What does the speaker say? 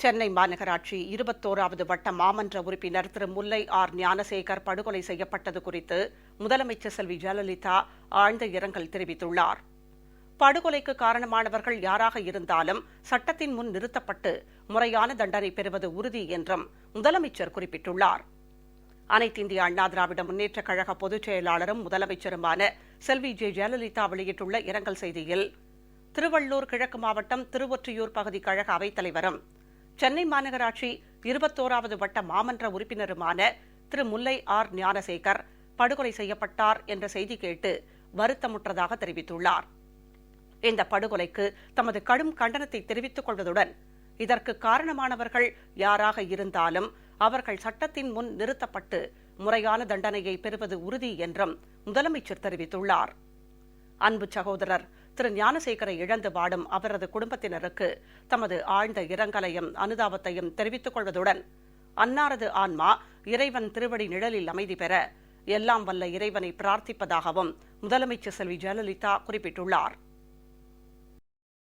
சென்னை மாநகராட்சி 21வது வட்ட மாமன்ற உறுப்பினர் திரு முல்லை ஆர் ஞானசேகர் படுகொலை செய்யப்பட்டது குறித்து முதலமைச்சர் செல்வி ஜெயலலிதா ஆழ்ந்த இரங்கல் தெரிவித்துள்ளார். படுகொலைக்கு காரணமானவர்கள் யாராக இருந்தாலும் சட்டத்தின் முன் நிறுத்தப்பட்டு முறையான தண்டனை பெறுவது உறுதி என்றும் முதலமைச்சர் குறிப்பிட்டுள்ளார். அனைத்து இந்திய அண்ணா திராவிட முன்னேற்றக் கழக பொதுச் செயலாளரும் முதலமைச்சருமான செல்வி ஜெயலலிதா வெளியிட்டுள்ள இரங்கல் செய்தியில், திருவள்ளூர் கிழக்கு மாவட்டம் திருவொற்றியூர் பகுதி கழக அவைத்தலைவரும் சென்னை மாநகராட்சி 21வது வட்ட மாமன்ற உறுப்பினருமான திரு முல்லை ஆர் ஞானசேகர் படுகொலை செய்யப்பட்டார் என்ற செய்தி கேட்டு வருத்தமுற்றதாக தெரிவித்துள்ளார். இந்த படுகொலைக்கு தமது கடும் கண்டனத்தை தெரிவித்துக் கொள்வதுடன், இதற்கு காரணமானவர்கள் யாராக இருந்தாலும் அவர்கள் சட்டத்தின் முன் நிறுத்தப்பட்டு முறையான தண்டனையை பெறுவது உறுதி என்றும் முதலமைச்சர் தெரிவித்துள்ளார். அன்பு சகோதரர் திரு ஞானசேகரை இழந்து வாடும் அவரது குடும்பத்தினருக்கு தமது ஆழ்ந்த இரங்கலையும் அனுதாபத்தையும் தெரிவித்துக் கொள்வதுடன், அன்னாரது ஆன்மா இறைவன் திருவடி நிழலில் அமைதி பெற எல்லாம் வல்ல இறைவனை பிரார்த்திப்பதாகவும் முதலமைச்சர் செல்வி ஜெயலலிதா குறிப்பிட்டுள்ளார்.